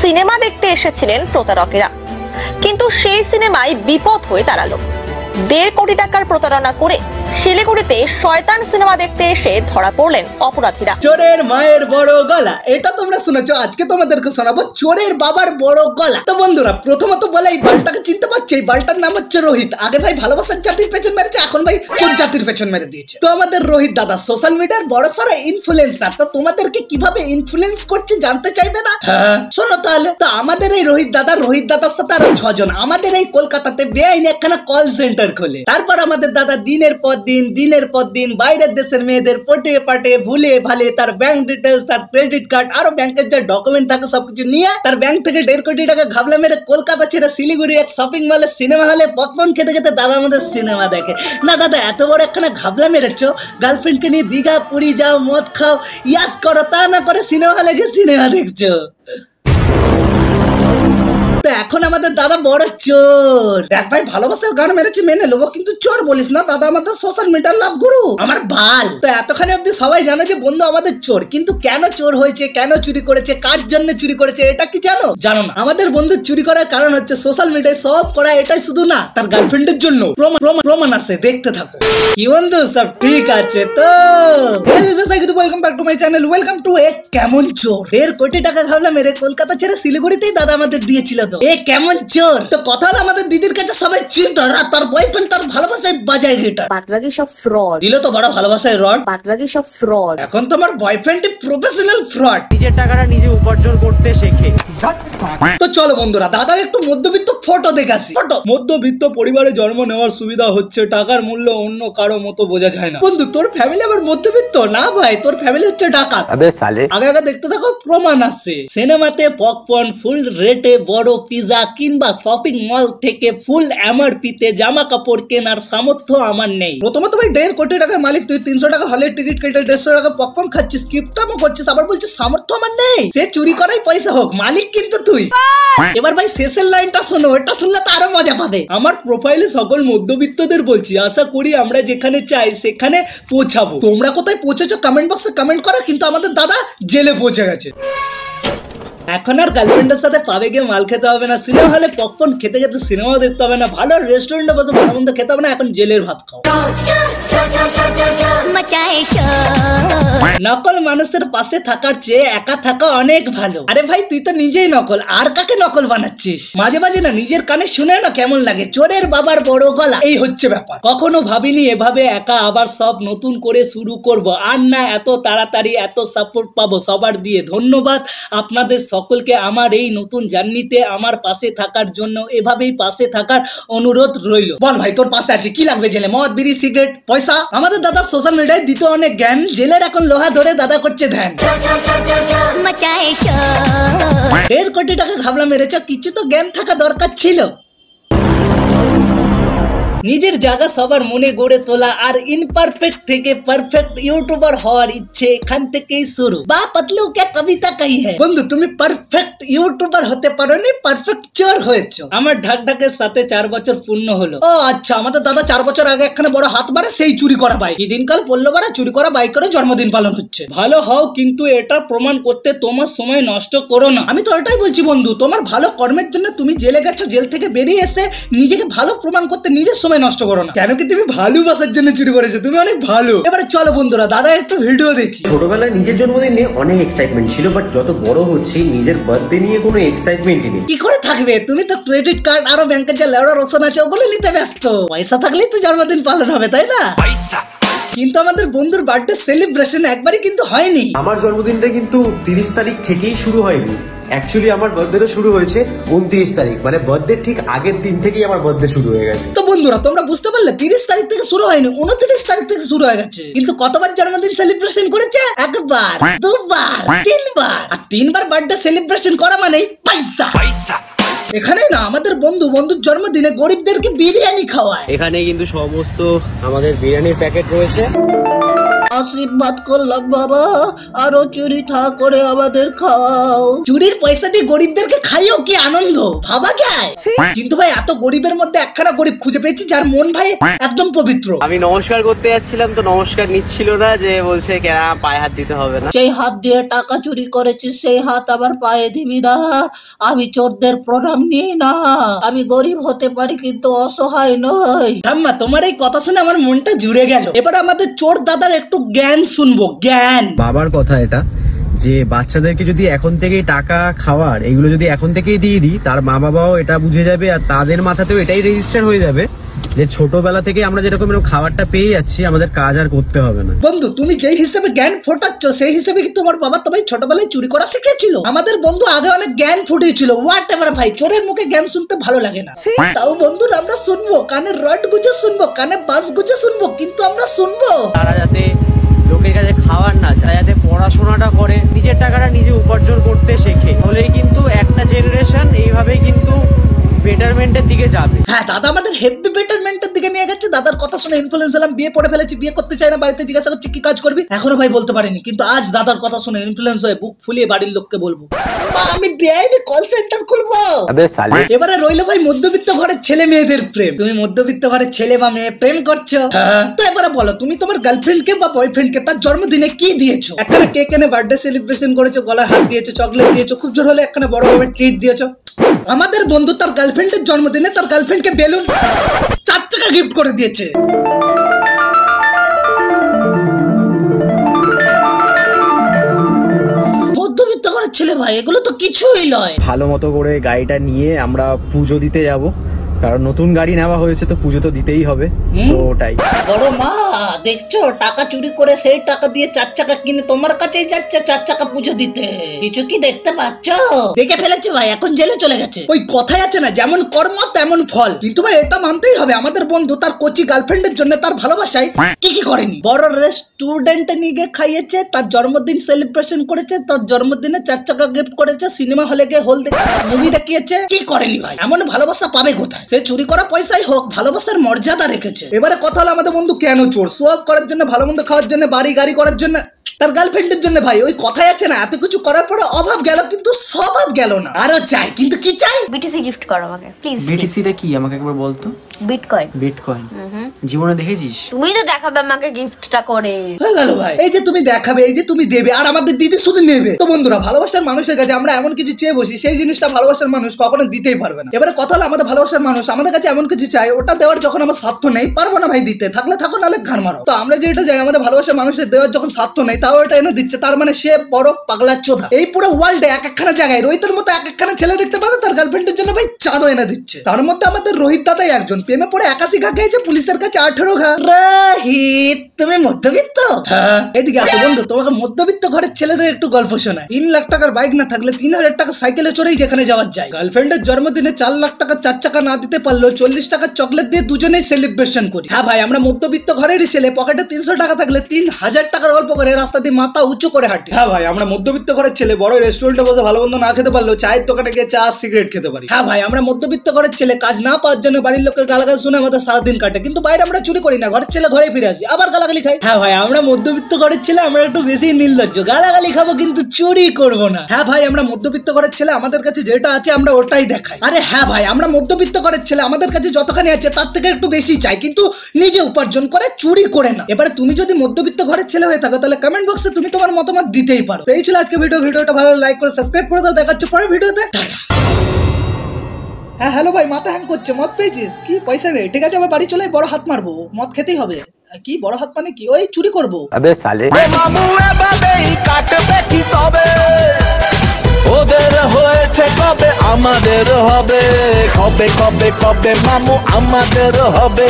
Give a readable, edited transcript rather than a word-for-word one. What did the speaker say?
Cinema দেখতে এসেছিলেন প্রতারকেরা, কিন্তু সেই সিনেমায় বিপদ হয়ে দাঁড়ালো। 1.5 কোটি টাকার প্রতারণা করে শিলিগুড়িতে শয়তান সিনেমা দেখতে এসে ধরা পড়লেন অপরাধীরা। চোরের মায়ের বড় গলা, এটা তোমরা শুনেছো, আজকে তোমাদেরকে শোনাবো চোরের বাবার বড় গলা। তো বন্ধুরা, প্রথমত বলে এই বালটাকে চিনতে পারছে, এই বালটার নাম হচ্ছে রোহিত। আগে ভাই ভালোবাসার জাতির পেছন মেরেছে, এখন ভাই চোর জাতির পেছন মেরে দিয়েছে। তো আমাদের রোহিত দাদা সোশ্যাল মিডিয়ার বড় সড়ো ইনফ্লুয়েন্সার। তো তোমাদেরকে কিভাবে ইনফ্লুয়েন্স করছে জানতে চাইবে না? হ্যাঁ, শোনো তাহলে। তো আমাদের এই রোহিত দাদার সাথে আরো 6 জন আমাদের এই কলকাতাতে বেআইনি একখানা কল সেন্টার খোলে। তারপর আমাদের দাদা দিনের পর দিন বাইরের দেশের মেয়েদের পটে পাটে ভুলে ভালে তার ব্যাংক ডিটেলস, তার ক্রেডিট কার্ড, আরো ব্যাংকের যা ডকুমেন্ট থাকে সবকিছু নিয়ে তার ব্যাংক থেকে 1.5 কোটি টাকা ঘাবলা মেরে কলকাতা ছেড়ে শিলিগুড়ি এক শপিং মলে সিনেমা হলে পপকর্ন খেতে খেতে দাদা আমাদের সিনেমা দেখে। না দাদা, এত বড় একখানা ঘাবলা মেরেছো, গার্লফ্রেন্ডকে নিয়ে দীঘা পুরী যাও, মদ খাও, ইয়াস করো, তা না করে সিনেমা হলে গিয়ে সিনেমা দেখছো। তো এখন আমাদের দাদা বড় চোর। দেখ ভাই, ভালোবাসার গান মেরেছি মেনে নেবো, কিন্তু চোর বলিস না। দাদা আমাদের সোশ্যাল মিডিয়ার লাভ গুরু, আমার ভাল। তো এতখানি অব্দি সবাই জানো যে বন্ধু আমাদের চোর, কিন্তু কেন চোর হয়েছে, কেন চুরি করেছে, কার জন্য চুরি করেছে, এটা কি জানো? জানো না। আমাদের বন্ধু চুরি করার কারণ হচ্ছে সোশ্যাল মিডিয়ায় সব করা, এটাই শুধু না, তার গার্লফ্রেন্ডের জন্য প্রমাণ আছে, দেখতে থাকো। কি বন্ধু, সব ঠিক আছে তো? Welcome back to my channel, welcome to এক কেমন চোর। 1.5 কোটি টাকা ঘাবলা মেরে কলকাতা ছেড়ে শিলিগুড়িতেই দাদা আমাদের দিয়েছিল। এ কেমন চোর। তো কথা হলো, আমাদের দিদির কাছে সবাই চিন্তা, তার বয়ফ্রেন্ড তার ভালোবাসায় বাজায় গিটার। বাদবাকি সব ফ্রড। দিল তো বড় ভালোবাসায় রড। বাদবাকি সব ফ্রড। এখন তোমার বয়ফ্রেন্ড প্রফেশনাল ফ্রড। নিজের টাকাটা নিজে উপার্জন করতে শেখে। তো চলো বন্ধুরা, দাদার একটু মধ্যবিত্ত ফটো দেখাসি। ফটো। মধ্যবিত্ত পরিবারে জন্ম নেওয়ার সুবিধা হচ্ছে টাকার মূল্য অন্য কারো মতো বোঝা যায় না। বন্ধু, তোর ফ্যামিলি আবার মধ্যবিত্ত না ভাই, তোর ফ্যামিলি হচ্ছে ডাকাত। আবে সালে, আগে দেখতে থাকো, প্রমাণ আছে। সিনেমাতে পপকর্ন ফুল রেটে, বড় পিজা কিংবা শপিং মল থেকে ফুল এমআরপিতে জামা কাপড় কেনার সামর্থ্য আমার নেই। প্রথমত ভাই 1.5 কোটি টাকার মালিক তুই, 300 টাকা হলের টিকিট কেটে 150 টাকা পপকর্ন খাচ্ছিস, কিপটামো করছিস, আবার বলছিস সামর্থ্য আমার নেই। সে চুরি করাই পয়সা হোক, মালিক কিন্তু তুই। এবার ভাই শেষের লাইনটা শোনো, এটা শুনলে তো আরো মজা পাবে। আমার প্রোফাইলে সকল মধ্যবিত্তদের বলছি, আশা করি আমরা যেখানে চাই সেখানে পৌঁছাবো। তোমরা কোথায় পৌঁছেছো কমেন্ট বক্সে কমেন্ট করো, কিন্তু আমাদের দাদা জেলে পৌঁছে গেছে। এখন আর গার্লফ্রেন্ডের সাথে পাবে গিয়ে মাল খেতে হবে না, সিনেমা হলে পপকর্ন খেতে খেতে সিনেমাও দেখতে হবে না, ভালো রেস্টুরেন্টে বসে ভালো মন্দ খেতে হবে না, এখন জেলের ভাত খাও। নকল মানুষের পাশে থাকার চেয়ে একা থাকা অনেক ভালো। আরে ভাই, তুই তো নিজেই নকল, আর কাকে নকল বানাচ্ছিস? মাঝে মাঝে না নিজের কানে শুনে না কেমন লাগে, চোরের বাবার বড় গলা, এই হচ্ছে ব্যাপার। কখনো ভাবিনি এভাবে একা আবার সব নতুন করে শুরু করব, আর না এত তাড়াতাড়ি এত সাপোর্ট পাবো সবার দিয়ে। ধন্যবাদ আপনাদের সকলকে আমার এই নতুন জার্নিতে আমার পাশে থাকার জন্য। এভাবেই পাশে থাকার অনুরোধ রইল। বল ভাই, তোর পাশে আছে, কি লাগবে জেলে? মদ, বিড়ি, সিগারেট, পয়সা? আমাদের দাদা সোশ্যাল মিডিয়ায় দিত অনেক জ্ঞান, জেলের এখন লোহা ধরে দাদা করছে ধ্যান। 1.5 কোটি টাকা ঘাবলা মেরেছ, কিছু তো জ্ঞান থাকা দরকার ছিল। নিজের জায়গা সবার মনে গড়ে তোলা আর ইনপারফেক্ট থেকে পারফেক্ট ইউটিউবার হওয়ার ইচ্ছে এখান থেকেই শুরু। বা পতলু কে কবিতা কই হ্যায়। বন্ধু, তুমি পারফেক্ট ইউটিউবার হতে পারোনি, পারফেক্ট চোর হয়েছো। আমার ঢাকঢাকের সাথে 4 বছর পূর্ণ হলো। ও আচ্ছা, আমাদের দাদা 4 বছর আগে একখানে বড় হাত বাড়ে, সেই চুরি করা বাইক। এই দিনকাল পড়লো বাড়া, চুরি করা বাইক করে জন্মদিন পালন হচ্ছে। ভালো হও, কিন্তু এটা প্রমাণ করতে তোমার সময় নষ্ট করো না। আমি তো এটাই বলছি বন্ধু, তোমার ভালো কর্মের জন্য তুমি জেলে গেছো, জেল থেকে বেরিয়ে এসে নিজেকে ভালো প্রমাণ করতে নিজের সময় নষ্ট করো না। কেন কি তুমি ভালোবাসার জন্য চুরি করেছো? তুমি অনেক ভালো। এবারে চলো বন্ধুরা, দাদা একটু ভিডিও দেখি। ছোটবেলায় নিজের জন্মদিন নিয়ে অনেক এক্সাইটমেন্ট ছিল, বাট যত বড় হচ্ছে নিজের বার্থডে নিয়ে কোনো এক্সাইটমেন্টই নেই। কি করে থাকবে? তুমি তো ক্রেডিট কার্ড আরো ব্যাংকের যা লেওড়া রোশন আছে ওগুলো নিতে ব্যস্ত। পয়সা থাকলেই তো জন্মদিন পালন হবে, তাই না? কিন্তু আমাদের বন্ধুর বার্থডে সেলিব্রেশন একবারই কিন্তু হয়নি। আমার জন্মদিনটা কিন্তু 30 তারিখ থেকেই শুরু হয়নি। অ্যাকচুয়ালি আমার বার্থডেটা শুরু হয়েছে 29 তারিখ, মানে বার্থডে ঠিক আগের দিন থেকেই আমার বার্থডে শুরু হয়ে গেছে। তো বন্ধুরা, তোমরা বুঝতে পারলে 30 তারিখ থেকে শুরু হয়নি, 29 তারিখ থেকে শুরু হয়ে গেছে। কিন্তু কতবার জন্মদিন সেলিব্রেশন করেছে? একবার, দুবার, 3বার। আর 3বার বার্থডে সেলিব্রেশন করা মানে পয়সা। এখানে না আমাদের বন্ধুর জন্মদিনে গরিবদেরকে বিরিয়ানি খাওয়ায়। এখানে কিন্তু সমস্ত আমাদের বিরিয়ানির প্যাকেট রয়েছে। আশীর্বাদ করলাম বাবা, আরো চুরি থা করে আমাদের খাও। চুরির পয়সা দিয়ে গরিবদেরকে খাইও, কি আনন্দ ভাবা যায়। কিন্তু ভাই এত গরিবের মধ্যে একখানা গরিব খুঁজে পেয়েছি যার মন ভাই একদম পবিত্র। আমি নমস্কার করতে যাচ্ছিলাম তো নমস্কার নিচ্ছিল না, যে বলছে কেন পায়ে হাত দিতে হবে না। সেই হাত দিয়ে টাকা চুরি করেছিস সেই হাত আবার পায়ে দিবি না। আমি চোরদের প্রণাম নিই না, আমি গরিব হতে পারি কিন্তু অসহায় নই। ঠাম্মা তোমার এই কথা শুনে আমার মনটা জুড়ে গেল। এবার আমাদের চোর দাদার একটু জ্ঞান শুনবো, জ্ঞান। বাবার কথা এটা, যে বাচ্চাদেরকে যদি এখন থেকেই টাকা খাওয়ার এগুলো যদি এখন থেকেই দিয়ে দিই, তার মা বাবাও এটা বুঝে যাবে আর তাদের মাথাতেও এটাই রেজিস্টার হয়ে যাবে যে ছোটবেলা থেকে আমরা যেরকম খাবারটা পেয়ে যাচ্ছি আমাদের কাজ আর করতে হবে না। বন্ধু তুমি যেই হিসেবে জ্ঞান ফোটাচ্ছ সেই হিসেবে কি তোমার বাবা তোমায় ছোটবেলায় চুরি করা শিখেছিল? আমাদের বন্ধু আগে অনেক জ্ঞান ফুটিয়েছিল। হোয়াট এভার ভাই, চোরের মুখে জ্ঞান শুনতে ভালো লাগে না। তাও বন্ধু আমরা শুনবো, কানে রড গুজে শুনবো, কানে বাস গুজে শুনবো, কিন্তু আমরা শুনবো। তারা যাতে লোকের কাছে খাবার না চায়, যাতে পড়াশোনাটা করে, নিজের টাকাটা নিজে উপার্জন করতে শেখে, তাহলেই কিন্তু একটা জেনারেশন এইভাবেই কিন্তু বেটারমেন্টের দিকে যাবে। হ্যাঁ দাদা আমাদের হেভি বেটারমেন্টের দিকে নিয়ে গেছে। দাদার কথা শুনে ইনফ্লুয়েন্স হলাম, বিয়ে পড়ে ফেলেছি, বিয়ে করতে চাই না, বাড়িতে জিজ্ঞাসা করছি কি কাজ করবি, এখনো ভাই বলতে পারিনি। কিন্তু আজ দাদার কথা শুনে ইনফ্লুয়েন্স হয়ে বুক ফুলিয়ে বাড়ির লোককে বলবো আমি বেআইনি কল সেন্টার খুলবো। এবারে রইলো ভাই মধ্যবিত্ত ঘরের ছেলে মেয়েদের প্রেম। তুমি মধ্যবিত্ত ঘরের ছেলে বা মেয়ে প্রেম করছো, তো এবারে বলো তুমি তোমার গার্লফ্রেন্ডকে বা বয়ফ্রেন্ডকে তার জন্মদিনে কি দিয়েছো? একখানা কেক এনে বার্থডে সেলিব্রেশন করেছো, গলায় হাত দিয়েছো, চকলেট দিয়েছো, খুব জোর হলে একখানা বড় ভাবে ট্রিট দিয়েছো। আমাদের বন্ধু তার গার্লফ্রেন্ডের জন্মদিনে তার গার্লফ্রেন্ডকে বেলুন 4 চাকা গিফট করে দিয়েছে। মধ্যবিত্ত ঘরের ছেলে ভাই এগুলো তো কিছুই নয়। ভালো মতো করে গাড়িটা নিয়ে আমরা পুজো দিতে যাব, কারণ নতুন গাড়ি নেওয়া হয়েছে তো পুজো তো দিতেই হবে। তো ওটাই। বড় মা দেখছো টাকা চুরি করে সেই টাকা দিয়ে 4 চাকা কিনে তোমার কাছেই যাচ্ছে 4 চাকা পুজো দিতে। কিছু কি দেখতে পাচ্ছ? দেখে ফেলেছে ভাই, এখন জেলে চলে গেছে। ওই কথাই আছে না, যেমন কর্ম তেমন ফল। কিন্তু ভাই এটা মানতেই হবে, আমাদের বন্ধু তার কোচি গার্লফ্রেন্ডের জন্য তার ভালোবাসায় কি কি করেনি। বড় রেস্টুরেন্টে নিয়ে গিয়ে খাইয়েছে, তার জন্মদিন সেলিব্রেশন করেছে, তার জন্মদিনে 4 চাকা গিফট করেছে, সিনেমা হলে গিয়ে মুভি দেখিয়েছে। কি করেনি ভাই? এমন ভালোবাসা পাবে কোথায়? সে চুরি করা পয়সাই হোক, ভালোবাসার মর্যাদা রেখেছে। এবারে কথা হলো আমাদের বন্ধু কেন চোর? শো অফ করার জন্য, ভালো মন্দ খাওয়ার জন্য, বাড়ি গাড়ি করার জন্য, তার গার্লফ্রেন্ডের জন্য। ভাই ওই কথাই আছে না, এত কিছু করার পরে অভাব গেল কিন্তু স্বভাব গেল না। আরো চাই, কিন্তু কি চাই? বিটিসি গিফট করো আমাকে প্লিজ। বিটিসি টা কি আমাকে একবার বলতো? বিটকয়েন। বিটকয়েন জীবনে দেখেছিস? তুমি তো দেখাবে আমাকে গিফটটা করে। হয়ে গেল ভাই, এই যে তুমি দেখাবে, এই যে তুমি দেবে, আর আমাদের দিদি শুধু নেবে। তো বন্ধুরা ভালোবাসার মানুষের কাছে আমরা এমন কিছু চেয়ে বসি, সেই জিনিসটা ভালোবাসার মানুষ কখনো দিতেই পারবে না। এবারে কথা হলো আমাদের ভালোবাসার মানুষ আমাদের কাছে এমন কিছু চাই, ওটা দেওয়ার যখন আমার সাধ্য নেই, পারবো না ভাই দিতে। থাকলে থাকো, নাহলে ঘাড় মারো। তো আমরা যেটা চাই আমাদের ভালোবাসার মানুষের দেওয়ার যখন সাধ্য নেই, তাও এটা এনে দিচ্ছে, তার মানে সে বড় পাগলা চোদা। এই পুরো ওয়ার্ল্ডে এক একখানা জায়গায় রোহিতের মতো এক একখানা ছেলে দেখতে পাবে তার গার্লফ্রেন্ডের জন্য ভাই চাঁদও এনে দিচ্ছে। তার মধ্যে আমাদের রোহিত দাদাই একজন, প্রেমে পড়ে 81 ঘা খেয়েছে, পুলিশের কাছে 18 ঘা। রোহিত তুমি মধ্যবিত্ত? হ্যাঁ। এদিকে আসো বন্ধু, তোমাকে মধ্যবিত্ত ঘরের ছেলেদের একটু গল্প শোনায়। 3 লাখ টাকার বাইক না থাকলে 3000 টাকা সাইকেলে চড়েই যেখানে যাওয়ার যায়। গার্লফ্রেন্ডের জন্মদিনে 4 লাখ টাকা 4 চাকা না দিতে পারলেও 40 টাকার চকলেট দিয়ে দুজনেই সেলিব্রেশন করি। হ্যাঁ ভাই আমরা মধ্যবিত্ত ঘরেরই ছেলে, পকেটে 300 টাকা থাকলে 3000 টাকার অল্প করে রাস্তা দিয়ে মাথা উঁচু করে হাঁটি। হ্যাঁ ভাই আমরা মধ্যবিত্ত ঘরের ছেলে, বড় রেস্টুরেন্টে বসে ভালো মন্দ না খেতে পারলেও চায়ের দোকানে গিয়ে চা সিগারেট খেতে পারি। হ্যাঁ ভাই আমরা মধ্যবিত্ত ঘরের ছেলে, কাজ না পাওয়ার জন্য বাড়ির লোকের গালাগাল শুনে আমাদের সারাদিন কাটে, কিন্তু বাইরে আমরা চুরি করি না, ঘরের ছেলে ঘরে ফিরে আসি আবার গালাগালি খাই। হ্যাঁ ভাই আমরা মধ্যবিত্ত ঘরের ছেলে, আমরা একটু বেশি নির্লজ্জ, গালাগালি খাবো কিন্তু চুরি করবো না। হ্যাঁ ভাই আমরা মধ্যবিত্ত ঘরের ছেলে, আমাদের কাছে যেটা আছে আমরা ওটাই দেখাই। আরে হ্যাঁ ভাই আমরা মধ্যবিত্ত ঘরের ছেলে, আমাদের কাছে যতখানি আছে তার থেকে একটু বেশি চাই, কিন্তু নিজে উপার্জন করে চুরি করে না। এবারে তুমি যদি মধ্যবিত্ত ঘরের ছেলে হয়ে থাকো তাহলে কমেন্ট বক্সে তুমি তোমার মতামত দিতেই পারো। তো এই ছিল আজকে ভিডিওটা ভালো লাইক করে সাবস্ক্রাইব করে দাও। দেখাচ্ছ পরের ভিডিওতে। হ্যাঁ হ্যালো ভাই, মাথা হ্যাং করছে, মদ পেয়েছিস? কি পয়সা নেই, ঠিক আছে আমার বাড়ি চলে বড় হাত মারবো, মদ খেতেই হবে। কি বড় হাত মানে কি? ওই চুরি করবো। আবে সালে মামু এভাবেই কাটবে কি তবে? ওদের হয়েছে কবে আমাদের হবে, কবে কবে কবে মামু আমাদের হবে।